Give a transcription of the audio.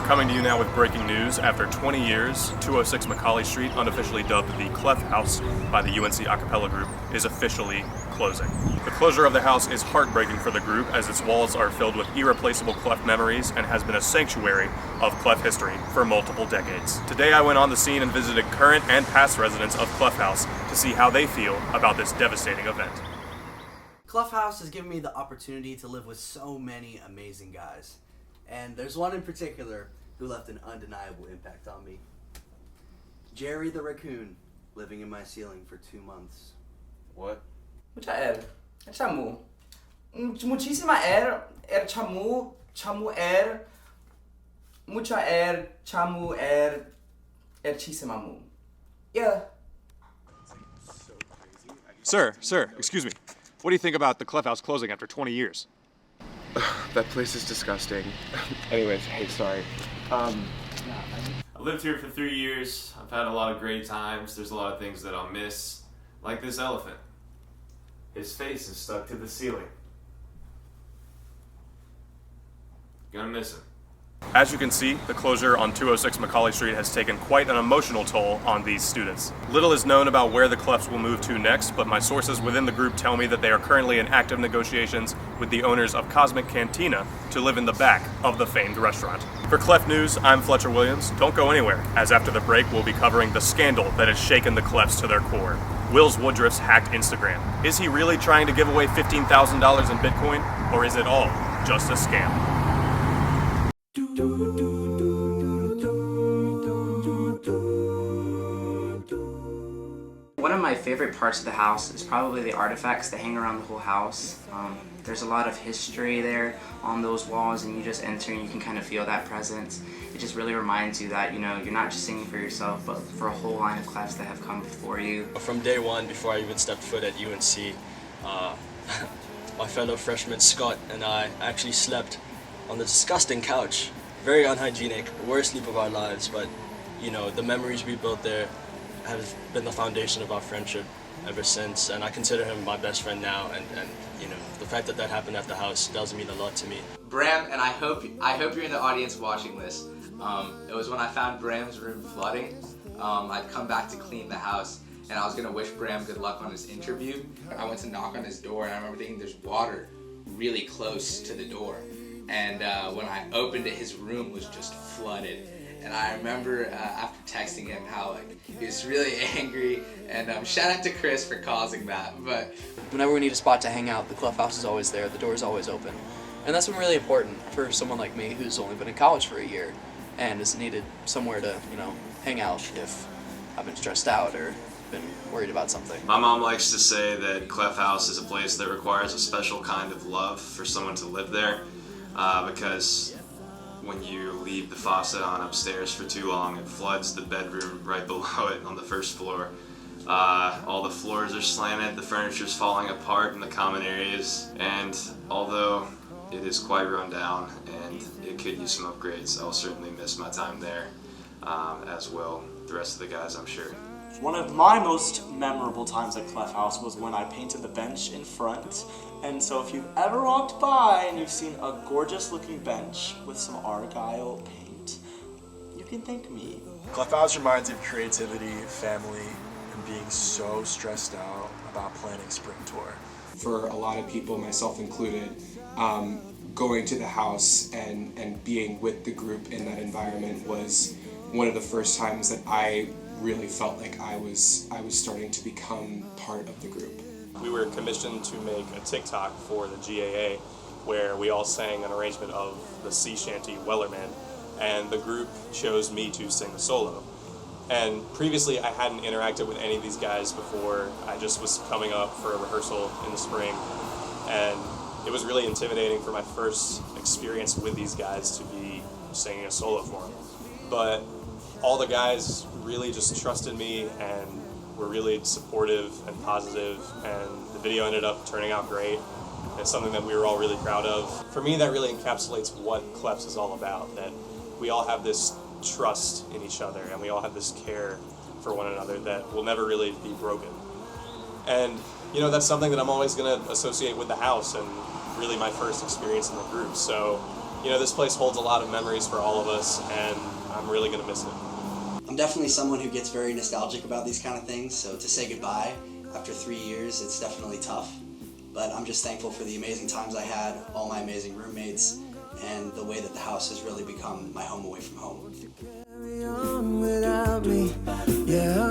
coming to you now with breaking news. After 20 years, 206 Macaulay Street, unofficially dubbed the Clef House by the UNC a cappella group, is officially closing. The closure of the house is heartbreaking for the group as its walls are filled with irreplaceable Clef memories and has been a sanctuary of Clef history for multiple decades. Today I went on the scene and visited current and past residents of Clef House to see how they feel about this devastating event. Clef House has given me the opportunity to live with so many amazing guys. And there's one in particular who left an undeniable impact on me. Jerry the raccoon, living in my ceiling for 2 months. What? Mucha air. É chamu. Muchísima air. Air chamu. Chamu air. Mucha air. Chamu air. Erchísima mu. Yeah. Sir, excuse me. What do you think about the Clef House closing after 20 years? That place is disgusting. Anyways, hey, sorry. I lived here for 3 years. I've had a lot of great times. There's a lot of things that I'll miss, like this elephant. His face is stuck to the ceiling. Gonna miss him. As you can see, the closure on 206 Macaulay Street has taken quite an emotional toll on these students. Little is known about where the Clefs will move to next, but my sources within the group tell me that they are currently in active negotiations with the owners of Cosmic Cantina to live in the back of the famed restaurant. For Clef News, I'm Fletcher Williams. Don't go anywhere, as after the break we'll be covering the scandal that has shaken the Clefs to their core. Wills Woodruff's hacked Instagram. Is he really trying to give away $15,000 in Bitcoin, or is it all just a scam? One of my favorite parts of the house is probably the artifacts that hang around the whole house. There's a lot of history there on those walls, and you just enter and you can kind of feel that presence. It just really reminds you that, you know, you're not just singing for yourself, but for a whole line of Clefs that have come before you. From day one, before I even stepped foot at UNC, my fellow freshman Scott and I actually slept on the disgusting couch. Very unhygienic, worst sleep of our lives, but you know, the memories we built there have been the foundation of our friendship ever since, and I consider him my best friend now, and you know, the fact that that happened at the house does mean a lot to me. Bram, and I hope you're in the audience watching this. It was when I found Bram's room flooding. I'd come back to clean the house, and I was gonna wish Bram good luck on his interview. I went to knock on his door, and I remember thinking there's water really close to the door. And when I opened it, his room was just flooded. And I remember after texting him how he was really angry. And shout out to Chris for causing that. But whenever we need a spot to hang out, the Clef House is always there. The door is always open, and that's been really important for someone like me who's only been in college for a year and has needed somewhere to, you know, hang out if I've been stressed out or been worried about something. My mom likes to say that Clef House is a place that requires a special kind of love for someone to live there, because when you leave the faucet on upstairs for too long, it floods the bedroom right below it on the first floor. All the floors are slanted, the furniture's falling apart in the common areas, and although it is quite run down and it could use some upgrades, I'll certainly miss my time there, as will the rest of the guys, I'm sure. One of my most memorable times at Clef House was when I painted the bench in front. And so if you've ever walked by and you've seen a gorgeous looking bench with some Argyle paint, you can thank me. Clef House reminds me of creativity, family, and being so stressed out about planning spring tour. For a lot of people, myself included, going to the house and being with the group in that environment was one of the first times that I really felt like I was starting to become part of the group. We were commissioned to make a TikTok for the GAA where we all sang an arrangement of the sea shanty Wellerman, and the group chose me to sing the solo. And previously I hadn't interacted with any of these guys before. I just was coming up for a rehearsal in the spring, and it was really intimidating for my first experience with these guys to be singing a solo for them. But all the guys really just trusted me and were really supportive and positive, and the video ended up turning out great. It's something that we were all really proud of. For me, that really encapsulates what Clefs is all about, that we all have this trust in each other and we all have this care for one another that will never really be broken. And you know, that's something that I'm always going to associate with the house and really my first experience in the group. So you know, this place holds a lot of memories for all of us, and I'm really going to miss it. I'm definitely someone who gets very nostalgic about these kind of things, so to say goodbye after 3 years, it's definitely tough. But I'm just thankful for the amazing times I had, all my amazing roommates, and the way that the house has really become my home away from home. Carry on without me, yeah.